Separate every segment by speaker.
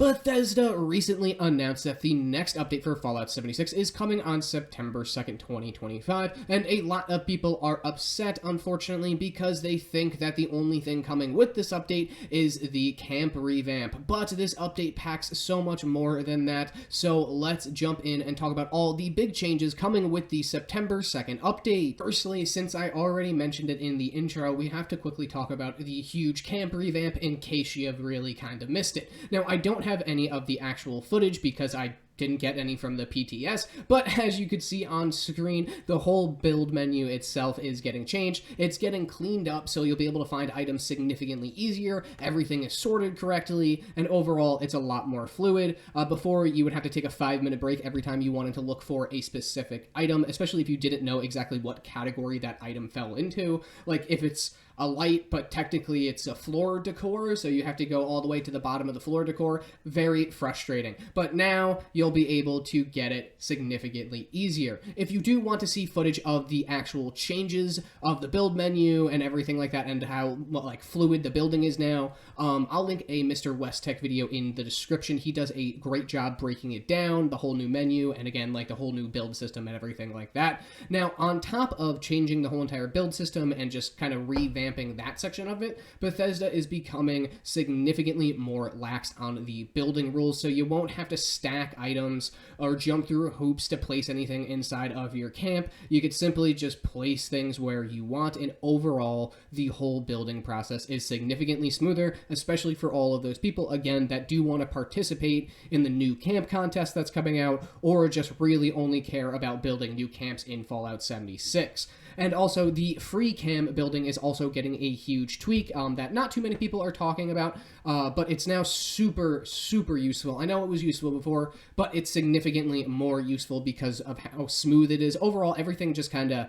Speaker 1: Bethesda recently announced that the next update for Fallout 76 is coming on September 2nd, 2025, and a lot of people are upset, unfortunately, because they think that the only thing coming with this update is the Camp Revamp. But this update packs so much more than that, so let's jump in and talk about all the big changes coming with the September 2nd update. Firstly, since I already mentioned it in the intro, we have to quickly talk about the huge Camp Revamp in case you have really kind of missed it. Now, I don't have any of the actual footage because I didn't get any from the PTS, but as you could see on screen, the whole build menu itself is getting changed. It's getting cleaned up, so you'll be able to find items significantly easier, everything is sorted correctly, and overall, it's a lot more fluid. Before, you would have to take a 5-minute break every time you wanted to look for a specific item, especially if you didn't know exactly what category that item fell into. Like, if it's a light, but technically it's a floor decor, so you have to go all the way to the bottom of the floor decor. Very frustrating. But now you'll be able to get it significantly easier. If you do want to see footage of the actual changes of the build menu and everything like that, and how fluid the building is now, I'll link a Mr. West Tech video in the description. He does a great job breaking it down, the whole new menu, and again, like the whole new build system and everything like that. Now, on top of changing the whole entire build system and just kind of revamping that section of it, Bethesda is becoming significantly more lax on the building rules, so you won't have to stack items or jump through hoops to place anything inside of your camp. You could simply just place things where you want, and overall, the whole building process is significantly smoother, especially for all of those people, again, that do want to participate in the new camp contest that's coming out, or just really only care about building new camps in Fallout 76. And also, the free cam building is also getting a huge tweak that not too many people are talking about, but it's now super, super useful. I know it was useful before, but it's significantly more useful because of how smooth it is. Overall, everything just kind of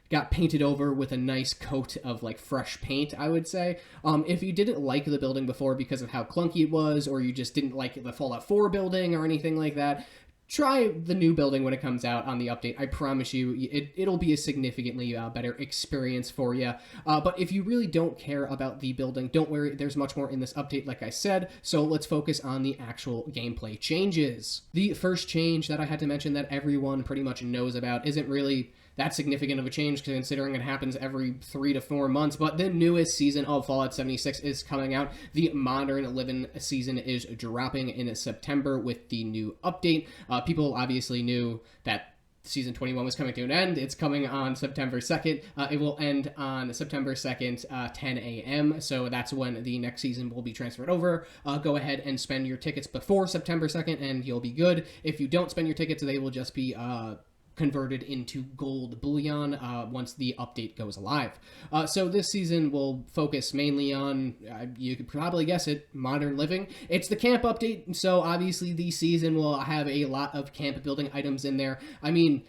Speaker 1: got painted over with a nice coat of fresh paint, I would say. If you didn't like the building before because of how clunky it was, or you just didn't like the Fallout 4 building or anything like that, try the new building when it comes out on the update. I promise you, it'll be a significantly better experience for you. But if you really don't care about the building, don't worry, there's much more in this update, like I said, so let's focus on the actual gameplay changes. The first change that I had to mention that everyone pretty much knows about isn't really that significant of a change considering it happens every 3 to 4 months, but the newest season of Fallout 76 is coming out. The Modern Living season is dropping in September with the new update. People obviously knew that Season 21 was coming to an end. It's coming on September 2nd. It will end on September 2nd, 10 a.m., so that's when the next season will be transferred over. Go ahead and spend your tickets before September 2nd, and you'll be good. If you don't spend your tickets, they will just be converted into gold bullion once the update goes live. So this season will focus mainly on, you could probably guess it, Modern Living. It's the camp update, so obviously the season will have a lot of camp building items in there. I mean,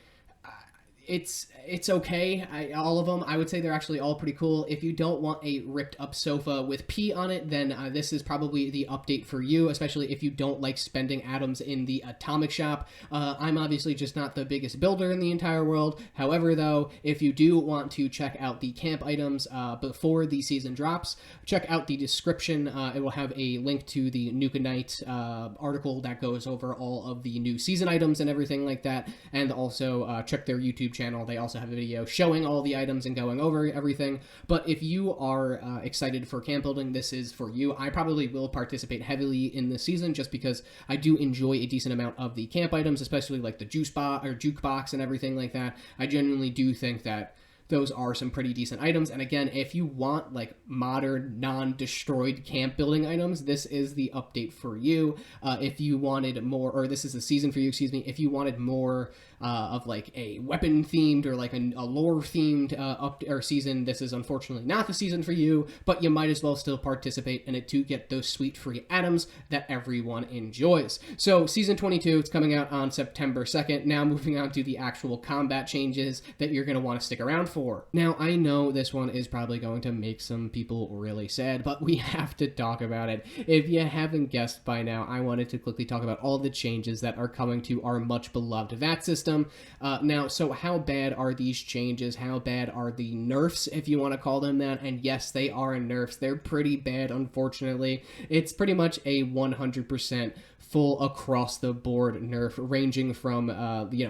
Speaker 1: it's okay, all of them. I would say they're actually all pretty cool. If you don't want a ripped up sofa with pee on it, then this is probably the update for you, especially if you don't like spending atoms in the atomic shop. I'm obviously just not the biggest builder in the entire world. However, though, if you do want to check out the camp items before the season drops, check out the description. It will have a link to the NukaKnights article that goes over all of the new season items and everything like that, and also check their YouTube channel. They also have a video showing all the items and going over everything. But if you are excited for camp building, this is for you. I probably will participate heavily in this season just because I do enjoy a decent amount of the camp items, especially like the jukebox and everything like that. I genuinely do think that those are some pretty decent items. And again, if you want modern, non-destroyed camp building items, this is the update for you. If you wanted more, or this is the season for you, excuse me, if you wanted more of a weapon themed or a lore themed season, this is unfortunately not the season for you, but you might as well still participate in it to get those sweet free atoms that everyone enjoys. So season 22, it's coming out on September 2nd. Now moving on to the actual combat changes that you're going to want to stick around 4. Now, I know this one is probably going to make some people really sad, but we have to talk about it. If you haven't guessed by now, I wanted to quickly talk about all the changes that are coming to our much beloved VAT system. Now, so how bad are these changes? How bad are the nerfs, if you want to call them that? And yes, they are nerfs. They're pretty bad, unfortunately. It's pretty much a 100% full across the board nerf, ranging from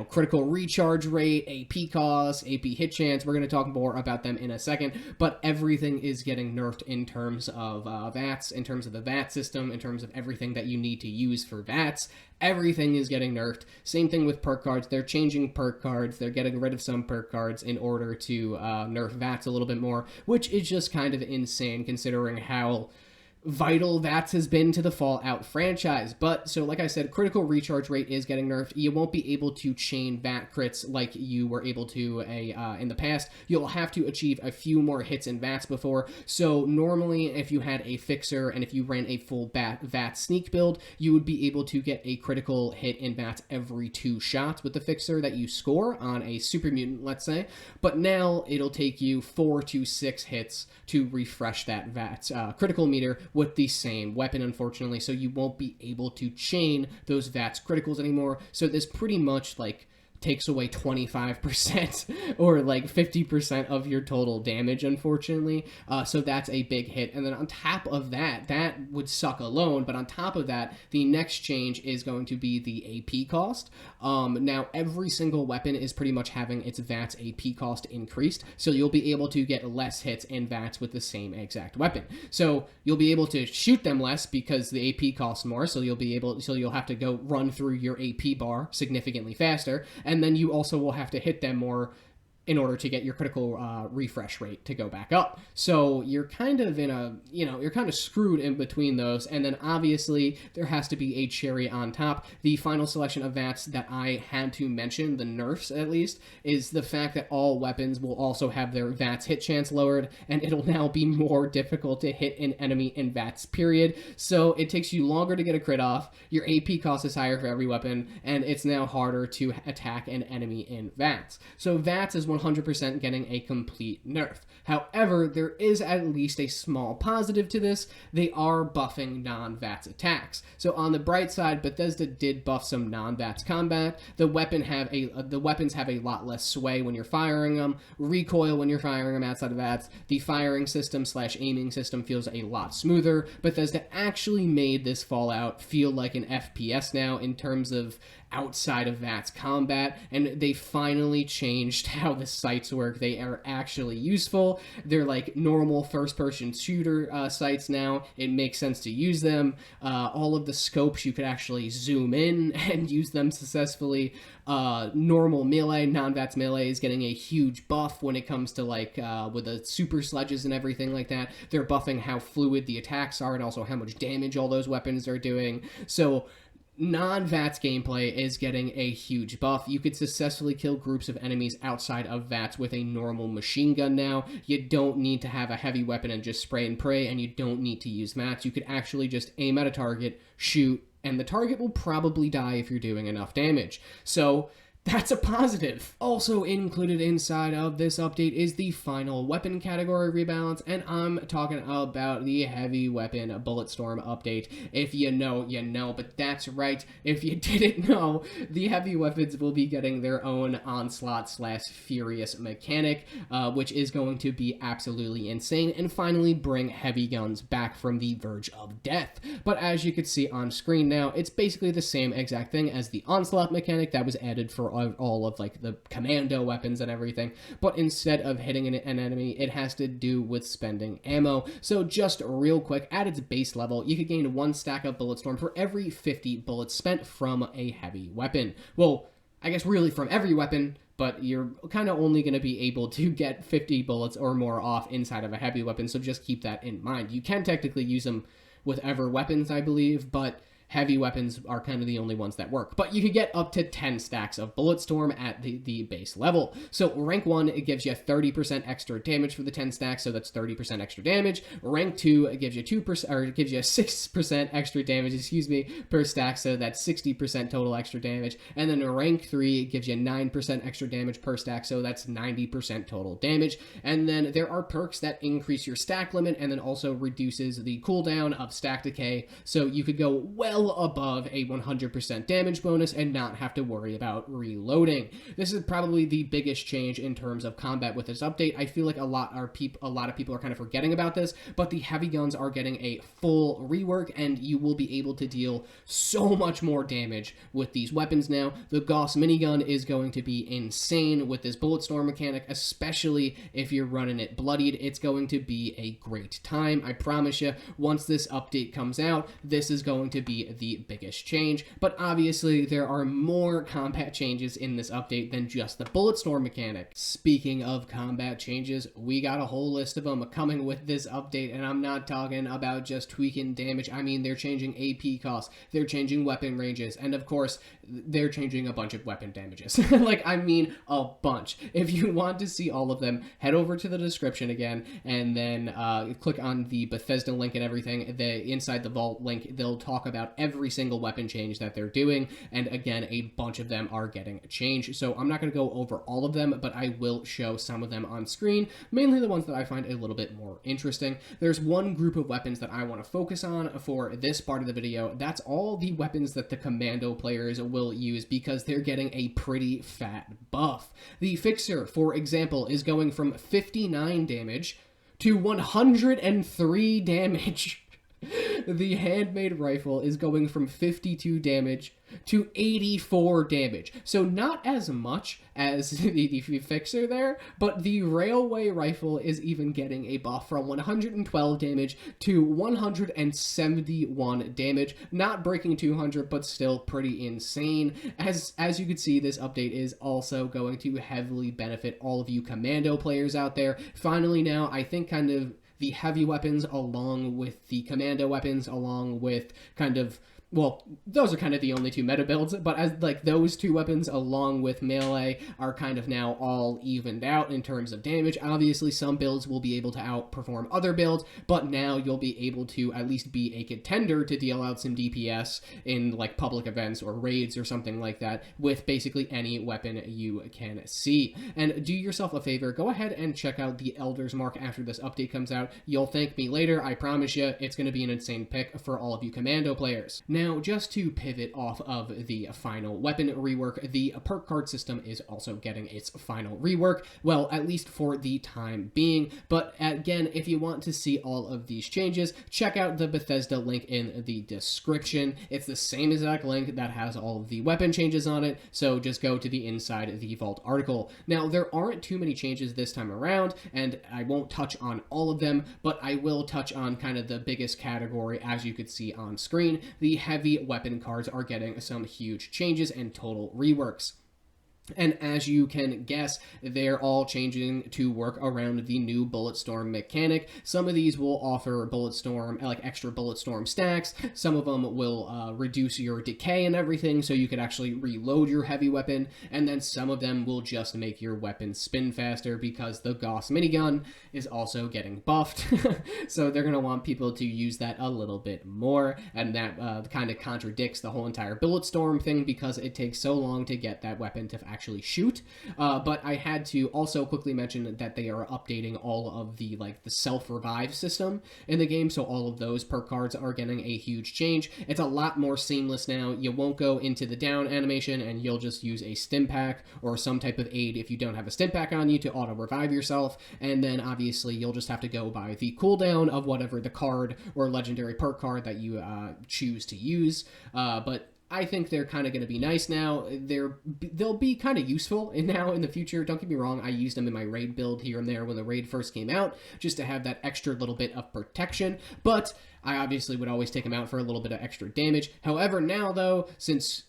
Speaker 1: critical recharge rate, AP cost, AP hit chance. We're going to talk more about them in a second, but everything is getting nerfed in terms of VATS, in terms of the VAT system, in terms of everything that you need to use for VATS. Everything is getting nerfed. Same thing with perk cards. They're changing perk cards. They're getting rid of some perk cards in order to nerf VATS a little bit more, which is just kind of insane considering how vital VATS has been to the Fallout franchise. But, so like I said, critical recharge rate is getting nerfed. You won't be able to chain VAT crits like you were able to in the past. You'll have to achieve a few more hits in VATS before. So normally, if you had a fixer and if you ran a full VAT sneak build, you would be able to get a critical hit in VATS every 2 shots with the fixer that you score on a super mutant, let's say. But now it'll take you 4 to 6 hits to refresh that VATS critical meter with the same weapon, unfortunately, so you won't be able to chain those VATS criticals anymore. So this pretty much takes away 25% or 50% of your total damage, unfortunately. So that's a big hit. And then on top of that, that would suck alone, but on top of that, the next change is going to be the AP cost. Now, every single weapon is pretty much having its VATS AP cost increased, so you'll be able to get less hits in VATS with the same exact weapon. So you'll be able to shoot them less because the AP costs more, so you'll have to go run through your AP bar significantly faster, and then you also will have to hit them more in order to get your critical refresh rate to go back up. So you're kind of you're kind of screwed in between those. And then obviously there has to be a cherry on top. The final selection of VATS that I had to mention, the nerfs at least, is the fact that all weapons will also have their VATS hit chance lowered, and it'll now be more difficult to hit an enemy in VATS, period. So it takes you longer to get a crit off, your AP cost is higher for every weapon, and it's now harder to attack an enemy in VATS. So VATS is 100% getting a complete nerf. However, there is at least a small positive to this. They are buffing non-VATS attacks. So on the bright side, Bethesda did buff some non-VATS combat. The weapons have a lot less sway when you're firing them, recoil when you're firing them outside of VATS. The firing system / aiming system feels a lot smoother. Bethesda actually made this Fallout feel like an FPS now in terms of outside of VATS combat, and they finally changed how the sights work. They are actually useful. They're like normal first-person shooter sights now. It makes sense to use them. All of the scopes, you could actually zoom in and use them successfully. Normal melee, non-VATS melee is getting a huge buff when it comes to with the super sledges and everything like that. They're buffing how fluid the attacks are and also how much damage all those weapons are doing. So non-VATS gameplay is getting a huge buff. You could successfully kill groups of enemies outside of VATS with a normal machine gun now. You don't need to have a heavy weapon and just spray and pray, and you don't need to use VATS. You could actually just aim at a target, shoot, and the target will probably die if you're doing enough damage. So that's a positive. Also included inside of this update is the final weapon category rebalance, and I'm talking about the heavy weapon Bulletstorm update. If you know, you know, but that's right. If you didn't know, the heavy weapons will be getting their own onslaught / furious mechanic, which is going to be absolutely insane, and finally bring heavy guns back from the verge of death. But as you can see on screen now, it's basically the same exact thing as the onslaught mechanic that was added for all of the Commando weapons and everything, but instead of hitting an enemy, it has to do with spending ammo. So just real quick, at its base level, you could gain 1 stack of Bulletstorm for every 50 bullets spent from a heavy weapon. Well, I guess really from every weapon, but you're kind of only going to be able to get 50 bullets or more off inside of a heavy weapon, so just keep that in mind. You can technically use them with ever weapons, I believe, but heavy weapons are kind of the only ones that work. But you can get up to 10 stacks of Bulletstorm at the base level. So rank 1, it gives you 30% extra damage for the 10 stacks, so that's 30% extra damage. Rank 2, it gives you 2%, or it gives you 6% extra damage, per stack, so that's 60% total extra damage. And then rank 3, it gives you 9% extra damage per stack, so that's 90% total damage. And then there are perks that increase your stack limit and then also reduces the cooldown of stack decay, so you could go well above a 100% damage bonus and not have to worry about reloading. This is probably the biggest change in terms of combat with this update. I feel like a lot of people are kind of forgetting about this, but the heavy guns are getting a full rework, and you will be able to deal so much more damage with these weapons now. The Gauss minigun is going to be insane with this Bulletstorm mechanic, especially if you're running it bloodied. It's going to be a great time. I promise you, once this update comes out, this is going to be the biggest change. But obviously, there are more combat changes in this update than just the Bulletstorm mechanic. Speaking of combat changes, we got a whole list of them coming with this update, and I'm not talking about just tweaking damage. I mean, they're changing AP costs, they're changing weapon ranges, and of course, they're changing a bunch of weapon damages. I mean a bunch. If you want to see all of them, head over to the description again, and then click on the Bethesda link and everything. Inside the vault link, they'll talk about every single weapon change that they're doing, and again, a bunch of them are getting changed. So I'm not going to go over all of them, but I will show some of them on screen, mainly the ones that I find a little bit more interesting. There's one group of weapons that I want to focus on for this part of the video. That's all the weapons that the Commando players will use, because they're getting a pretty fat buff. The Fixer, for example, is going from 59 damage to 103 damage. The Handmade Rifle is going from 52 damage to 84 damage. So not as much as the Fixer there, but the Railway Rifle is even getting a buff from 112 damage to 171 damage. Not breaking 200, but still pretty insane. As you can see, this update is also going to heavily benefit all of you Commando players out there. Finally now, I think kind of the heavy weapons along with the Commando weapons, along with kind of, well, those are kind of the only two meta builds, but as those two weapons along with melee are kind of now all evened out in terms of damage. Obviously, some builds will be able to outperform other builds, but now you'll be able to at least be a contender to deal out some DPS in public events or raids or something like that with basically any weapon you can see. And do yourself a favor, go ahead and check out the Elder's Mark after this update comes out. You'll thank me later, I promise you. It's going to be an insane pick for all of you Commando players. Now, just to pivot off of the final weapon rework, the perk card system is also getting its final rework, well, at least for the time being. But again, if you want to see all of these changes, check out the Bethesda link in the description. It's the same exact link that has all of the weapon changes on it, so just go to the Inside the Vault article. Now, there aren't too many changes this time around, and I won't touch on all of them, but I will touch on kind of the biggest category, as you could see on screen. The heavy weapon cards are getting some huge changes and total reworks. And as you can guess, they're all changing to work around the new Bulletstorm mechanic. Some of these will offer Bulletstorm, extra Bulletstorm stacks. Some of them will reduce your decay and everything, so you could actually reload your heavy weapon. And then some of them will just make your weapon spin faster, because the Gauss minigun is also getting buffed. So they're going to want people to use that a little bit more. And that kind of contradicts the whole entire Bulletstorm thing, because it takes so long to get that weapon to actually shoot. But I had to also quickly mention that they are updating all of the self-revive system in the game, so all of those perk cards are getting a huge change. It's a lot more seamless now. You won't go into the down animation, and you'll just use a stim pack or some type of aid if you don't have a stim pack on you to auto-revive yourself, and then obviously you'll just have to go by the cooldown of whatever the card or legendary perk card that you choose to use. But I think they're kind of going to be nice now. They'll be kind of useful now in the future. Don't get me wrong, I used them in my raid build here and there when the raid first came out, just to have that extra little bit of protection. But I obviously would always take them out for a little bit of extra damage. However, now though, since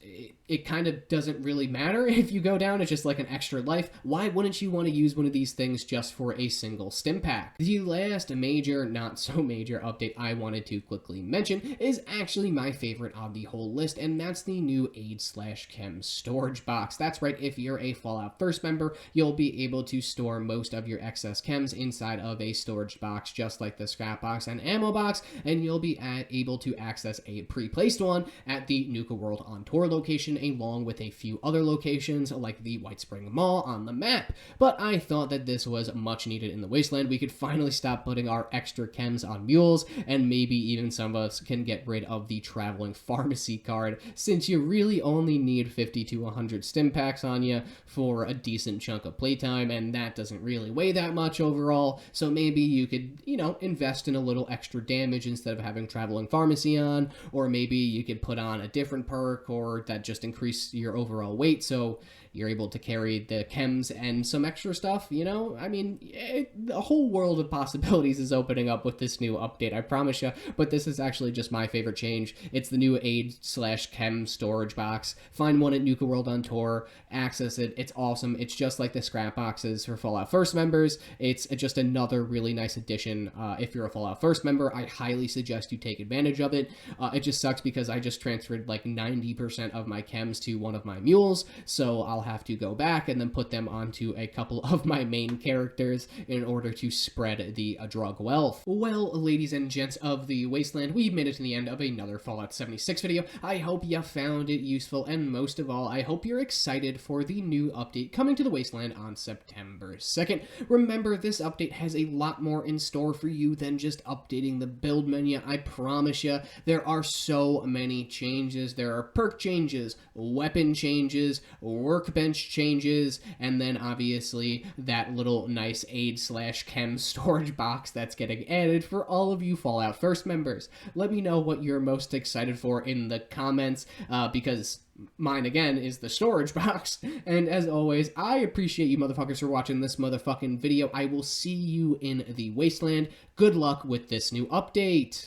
Speaker 1: it kind of doesn't really matter if you go down, it's just like an extra life, why wouldn't you want to use one of these things just for a single stim pack? The last major, not so major update I wanted to quickly mention is actually my favorite of the whole list, and that's the new Aid/Chem storage box. That's right, if you're a Fallout 1st member, you'll be able to store most of your excess chems inside of a storage box, just like the scrap box and ammo box, and you'll be able to access a pre-placed one at the Nuka World on Tour location, along with a few other locations like the White Spring Mall on the map. But I thought that this was much needed in the Wasteland. We could finally stop putting our extra chems on mules, and maybe even some of us can get rid of the traveling pharmacy card, since you really only need 50 to 100 stim packs on you for a decent chunk of playtime, and that doesn't really weigh that much overall. So maybe you could, invest in a little extra damage instead of having traveling pharmacy on, or maybe you could put on a different perk or that just increase your overall weight so you're able to carry the chems and some extra stuff, I mean, the whole world of possibilities is opening up with this new update, I promise you, but this is actually just my favorite change. It's the new Aid/Chem storage box. Find one at Nuka World on Tour, access it, it's awesome. It's just like the scrap boxes for Fallout 1st members. It's just another really nice addition. If you're a Fallout 1st member, I highly suggest you take advantage of it. It just sucks because I just transferred like 90% of my chems to one of my mules, so I'll have to go back and then put them onto a couple of my main characters in order to spread the drug wealth. Well, ladies and gents of the Wasteland, we've made it to the end of another Fallout 76 video. I hope you found it useful, and most of all, I hope you're excited for the new update coming to the Wasteland on September 2nd. Remember, this update has a lot more in store for you than just updating the build menu. I promise you, there are so many changes. There are perk changes, weapon changes, workbench changes, and then obviously that little nice Aid/Chem storage box that's getting added for all of you Fallout 1st members. Let me know what you're most excited for in the comments, because mine, again, is the storage box. And as always, I appreciate you motherfuckers for watching this motherfucking video. I will see you in the Wasteland. Good luck with this new update.